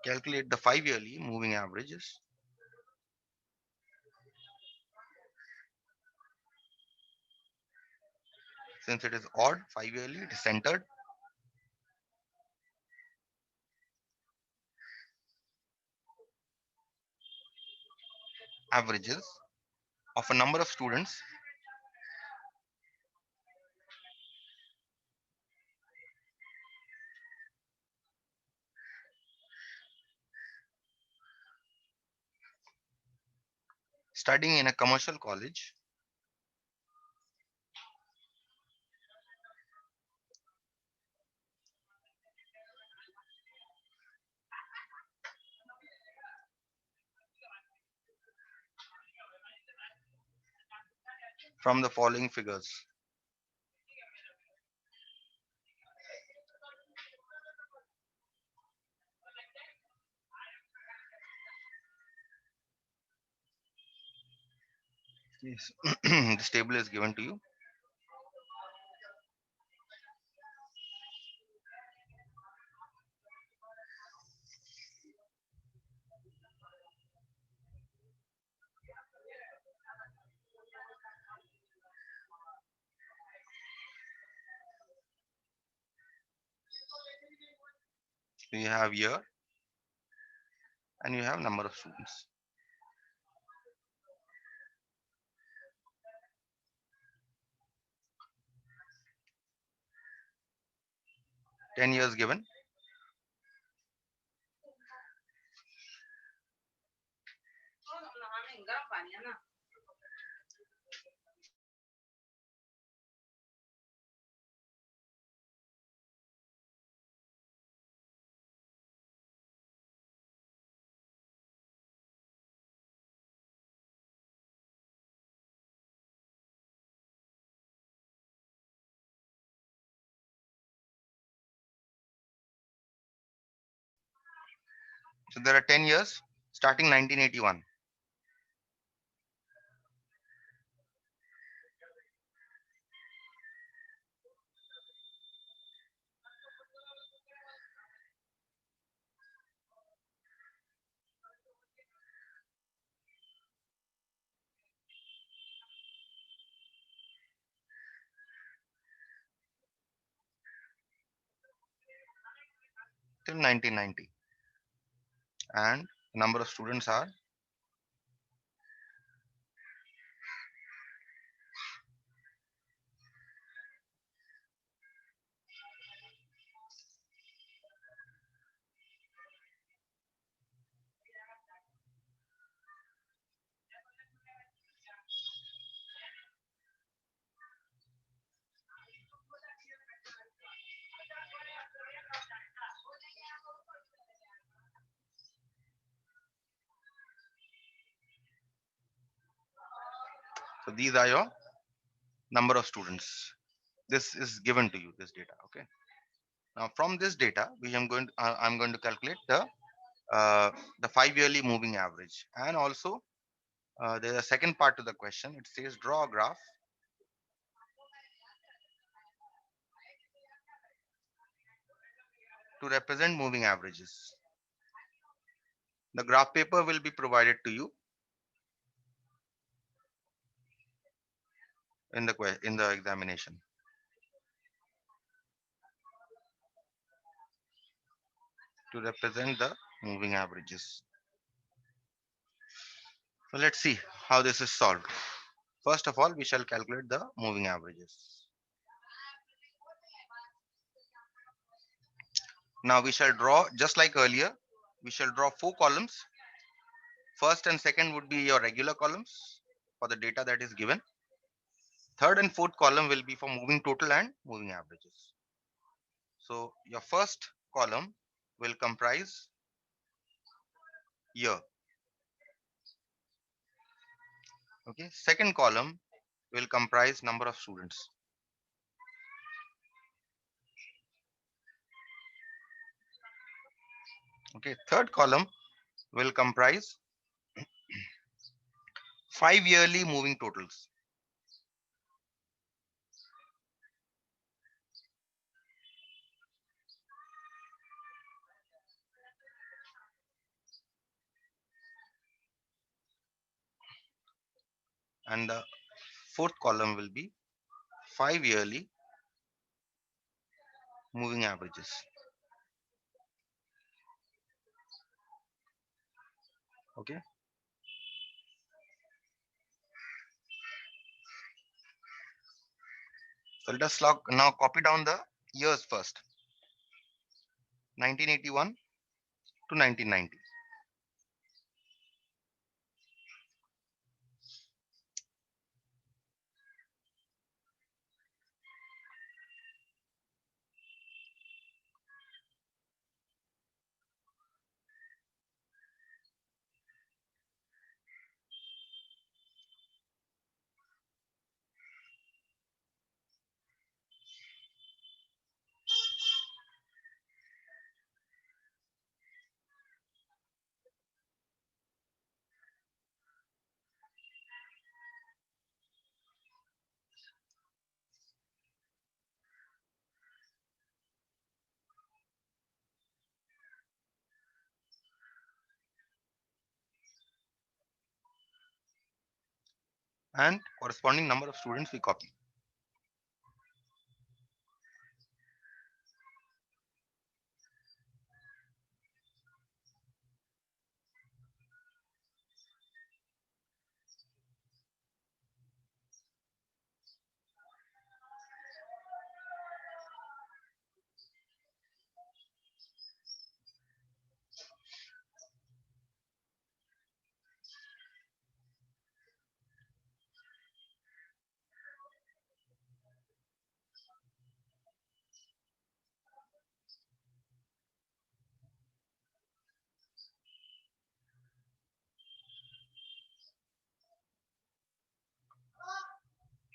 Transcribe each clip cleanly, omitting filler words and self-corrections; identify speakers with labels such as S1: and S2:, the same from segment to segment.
S1: calculate the 5-yearly moving averages. Since it is odd, 5-yearly, it is centered. Averages of a number of students studying in a commercial college from the following figures. Yes. This table is given to you. So you have year and you have number of students. 10 years given. So there are 10 years starting 1981 till 1990. And the number of students are so these are your number of students. This is given to you, this data. Okay. Now from this data, I'm going to calculate uh, the 5-yearly moving average. And also there's a second part to the question. It says draw a graph to represent moving averages. The graph paper will be provided to you in the examination. To represent the moving averages. So let's see how this is solved. First of all, we shall calculate the moving averages. Now we shall draw, just like earlier, we shall draw 4 columns. First and second would be your regular columns for the data that is given. Third and fourth column will be for moving total and moving averages. So your first column will comprise year. Okay. Second column will comprise number of students. Okay. Third column will comprise 5-yearly moving totals. and the fourth column will be 5 yearly moving averages. Okay, so let us now copy down the years first. 1981 to 1990. And corresponding number of students we copy.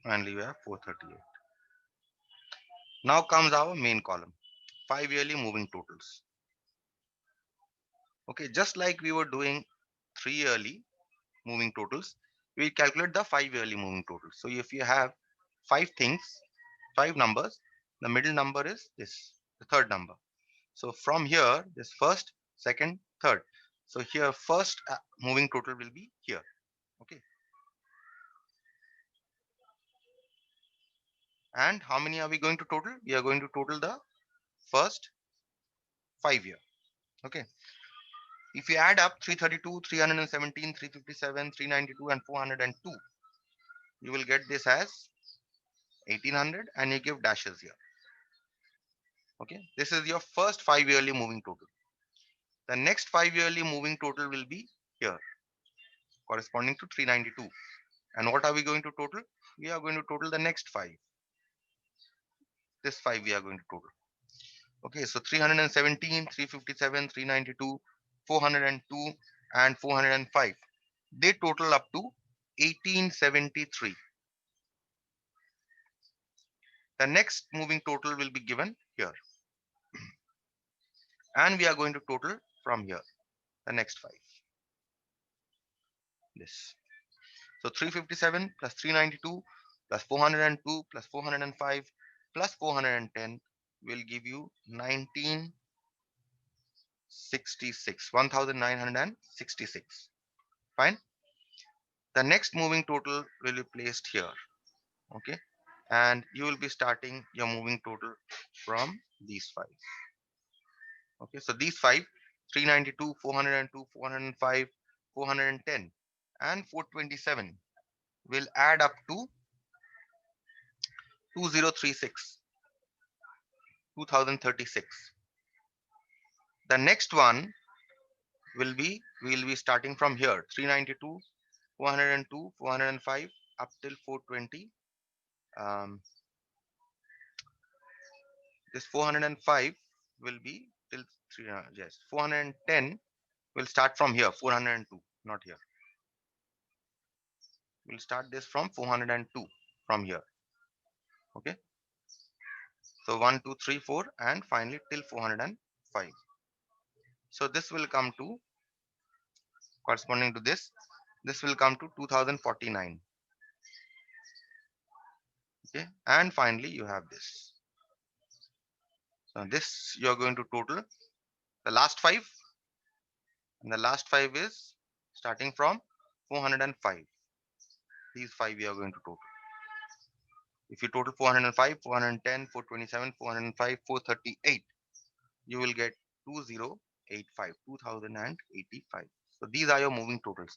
S1: Finally, we have 438. Now comes our main column, 5 yearly moving totals. Okay, just like we were doing 3 yearly moving totals, we calculate the 5 yearly moving totals. So if you have 5 things, 5 numbers, the middle number is this, the third number. So from here, this first, second, third. So here first moving total will be here. Okay. And how many are we going to total? We are going to total the first 5 year. Okay. If you add up 332, 317, 357, 392 and 402, you will get this as 1800 and you give dashes here. Okay. This is your first 5 yearly moving total. The next 5 yearly moving total will be here corresponding to 392. And what are we going to total? We are going to total the next 5. This 5 we are going to total. Okay, so 317, 357, 392, 402 and 405. They total up to 1873. The next moving total will be given here. And we are going to total from here, the next 5. This. So 357 plus 392 plus 402 plus 405 plus 410 will give you 1966. Fine. The next moving total will be placed here. Okay. And you will be starting your moving total from these 5. Okay. So these 5, 392, 402, 405, 410 and 427 will add up to 2036. 2036. The next one will be, we will be starting from here, 392, 402, 405 up till 420. This 405 will be till 300, yes, 410 will start from here, 402, not here. We'll start this from 402 from here. Okay. So 1, 2, 3, 4 and finally till 405. So this will come to, corresponding to this will come to 2049. Okay. And finally you have this. So this you are going to total the last 5, and the last 5 is starting from 405. These 5 we are going to total. If you total 405, 410, 427, 405, 438, you will get 2085, 2085. So these are your moving totals.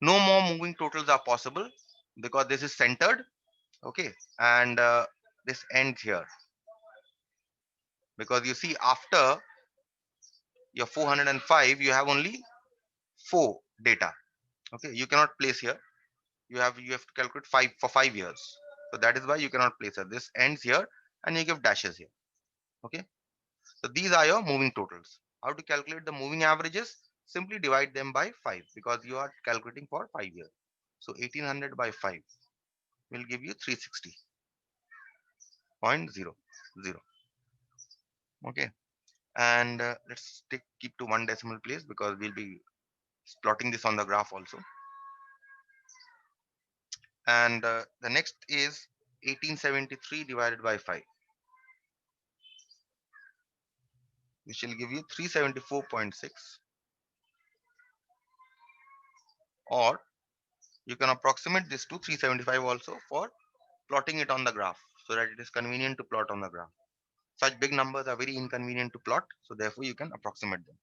S1: No more moving totals are possible because this is centered. Okay. And this ends here because you see after your 405, you have only 4 data. Okay. You cannot place here. You have to calculate 5 for 5 years. So that is why you cannot place here. This ends here and you give dashes here. Okay. So these are your moving totals. How to calculate the moving averages? Simply divide them by 5 because you are calculating for 5 years. So 1800 by 5 will give you 360.00. Okay. And let's keep to one decimal place because we'll be plotting this on the graph also. And the next is 1873 divided by 5, which will give you 374.6, or you can approximate this to 375 also for plotting it on the graph so that it is convenient to plot on the graph. Such big numbers are very inconvenient to plot, so therefore you can approximate them.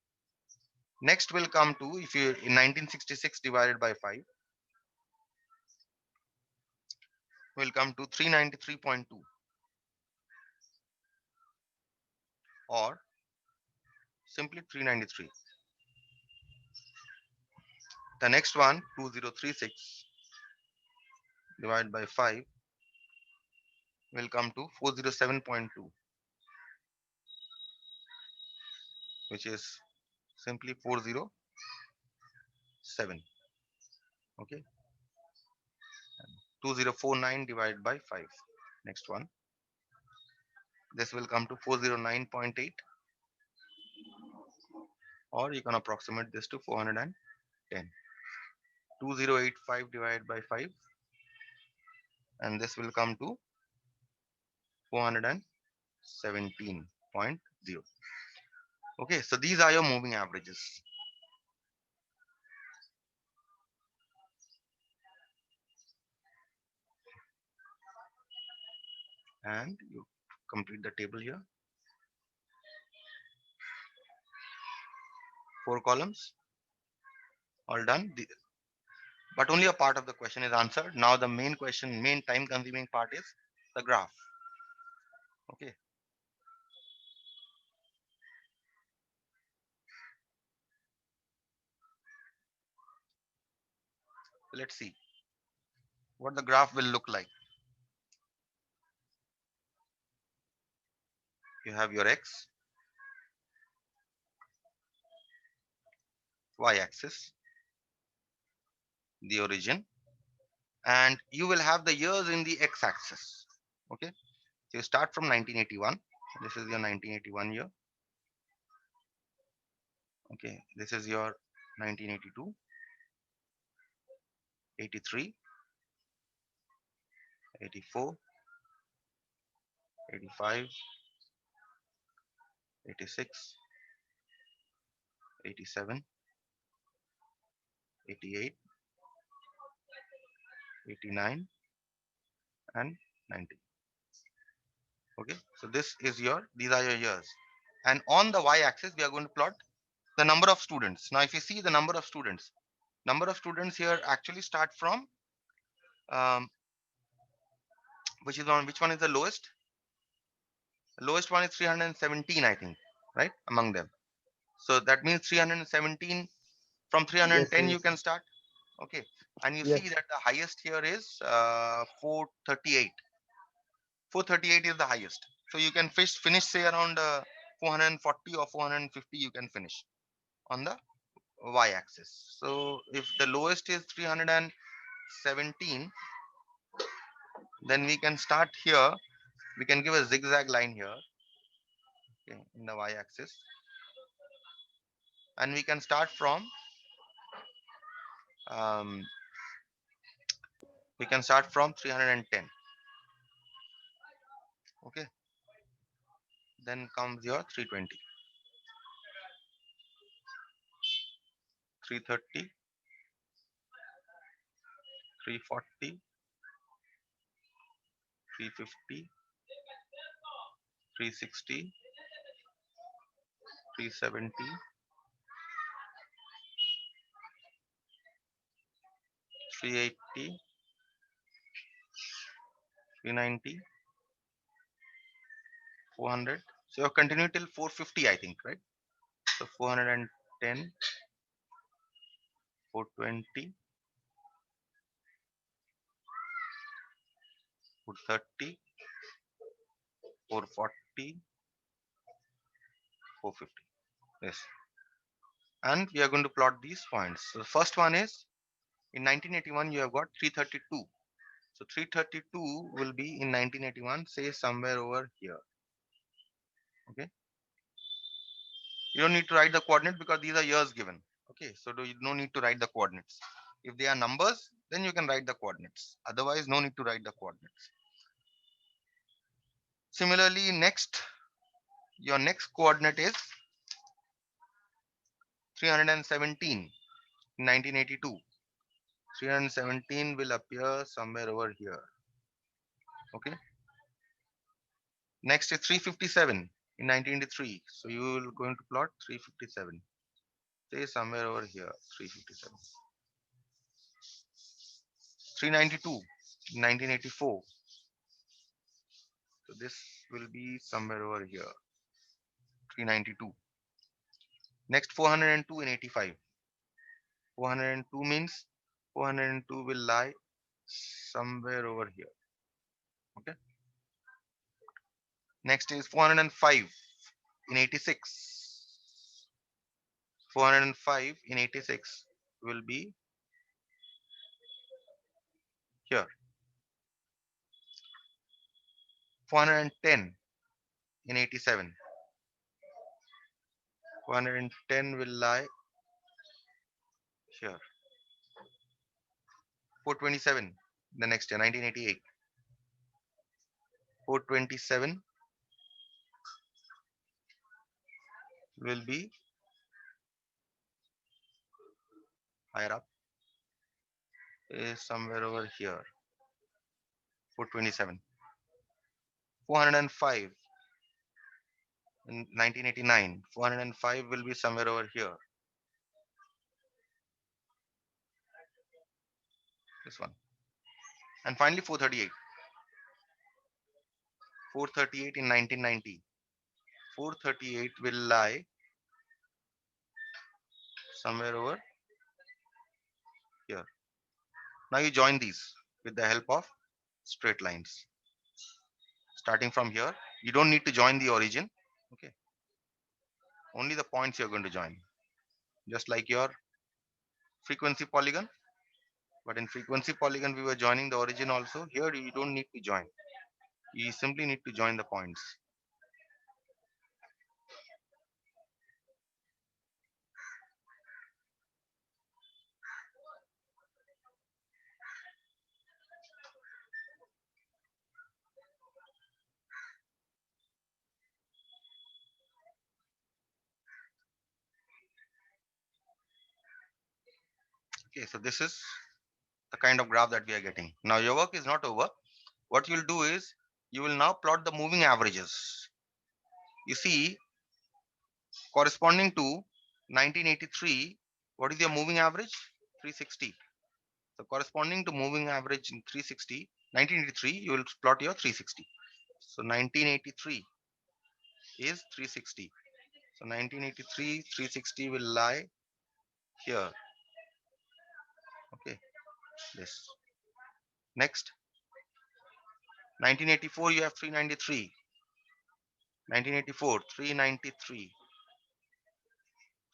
S1: Next will come to, if you in 1966 divided by 5 will come to 393.2, or simply 393. The next one, 2036 divided by 5 will come to 407.2, which is simply 407. Okay. 2049 divided by 5. Next one. This will come to 409.8, or you can approximate this to 410. 2085 divided by 5, and this will come to 417.0. Okay, so these are your moving averages. And you complete the table here. 4 columns, all done. But only a part of the question is answered. Now the main question, main time consuming part is the graph. Okay. Let's see what the graph will look like. You have your x, y axis, the origin, and you will have the years in the x axis. Okay. So you start from 1981. This is your 1981 year. Okay. This is your 1982, 83, 84, 85, 86, 87, 88, 89, and 90. Okay. So these are your years. And on the y-axis, we are going to plot the number of students. Now, if you see the number of students here actually start from, um, which one is the lowest? The lowest one is 317, I think, right? Among them. So that means 317, from
S2: Yes,
S1: 310 you
S2: yes,
S1: can start. Okay. And you see
S2: yes.
S1: that the highest here is 438. 438 is the highest. So you can finish say around 440 or 450 you can finish on the y-axis. So if the lowest is 317, then we can start here. We can give a zigzag line here, okay, in the y-axis, and we can start from um, 310. Okay, then comes your 320, 330, 340, 350, 360, 370, 380, 390, 400. So you have continued till 450, I think, right? So 410, 420, 430, 440, 450. Yes. And we are going to plot these points. So the first one is in 1981, you have got 332. So 332 will be in 1981, say somewhere over here. Okay. You don't need to write the coordinate because these are years given. Okay. So you no need to write the coordinates. If they are numbers, then you can write the coordinates. Otherwise, no need to write the coordinates. Similarly, your next coordinate is 317 in 1982. 317 will appear somewhere over here. Okay. Next is 357 in 1983. So you will going to plot 357. Say somewhere over here, 357. 392 in 1984. So this will be somewhere over here, 392. Next 402 in 85. 402 means 402 will lie somewhere over here. Okay. Next is 405 in 86. 405 in 86 will be here. 410 in 87. 410 will lie here. 427 the next year, 1988. 427 will be higher up, is somewhere over here. 427. 405 in 1989. 405 will be somewhere over here. This one. And finally 438. 438 in 1990. 438 will lie somewhere over here. Now you join these with the help of straight lines. Starting from here, you don't need to join the origin. Okay. Only the points you're going to join. Just like your frequency polygon. But in frequency polygon, we were joining the origin also. Here, you don't need to join. You simply need to join the points. Okay, so this is the kind of graph that we are getting. Now your work is not over. What you'll do is you will now plot the moving averages. You see, corresponding to 1983, what is your moving average? 360. So corresponding to moving average in 360, 1983, you will plot your 360. So 1983 is 360. So 1983, 360 will lie here. Okay, this. Next, 1984, you have 393. 1984, 393.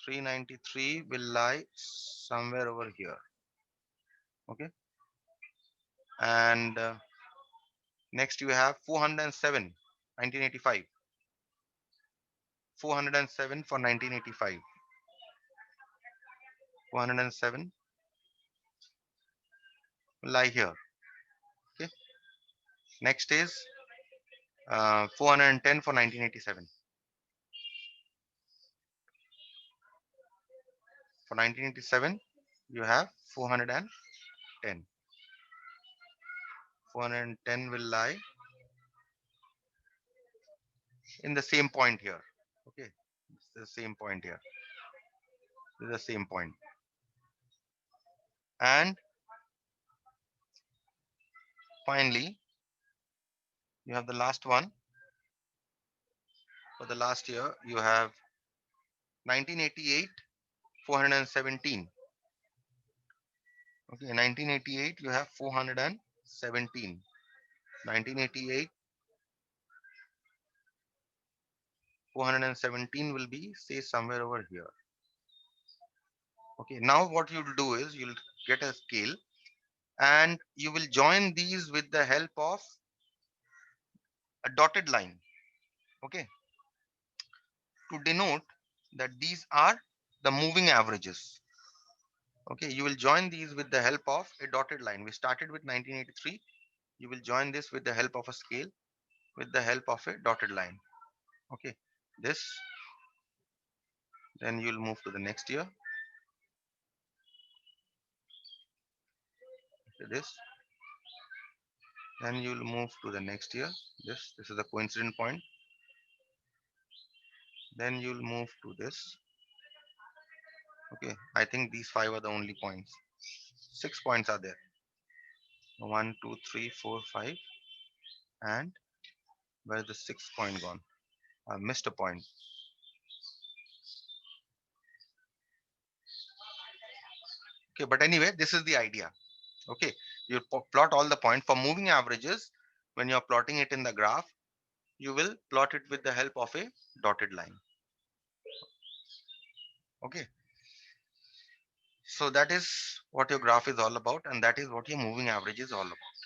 S1: 393 will lie somewhere over here. Okay. And next you have 407, 1985. 407 for 1985. 407 will lie here. Okay. Next is 410 for 1987. For 1987, you have 410. 410 will lie in the same point here. Okay, it's the same point here. This is the same point. And finally, you have the last one. For the last year, you have 1988, 417. Okay, 1988, you have 417. 1988, 417 will be, say, somewhere over here. Okay, now what you'll do is you'll get a scale and you will join these with the help of a dotted line. Okay, to denote that these are the moving averages. Okay, you will join these with the help of a dotted line. We started with 1983. You will join this with the help of a scale, with the help of a dotted line. Okay, this, then you'll move to the next year. Okay, this, then you'll move to the next year. This is the coincident point. Then you'll move to this. Okay, I think these five are the only points. 6 points are there. 1, 2, 3, 4, 5. And where's the sixth point gone? I missed a point. Okay, but anyway, this is the idea. Okay, you plot all the points for moving averages. When you're plotting it in the graph, you will plot it with the help of a dotted line. Okay, so that is what your graph is all about, and that is what your moving average is all about.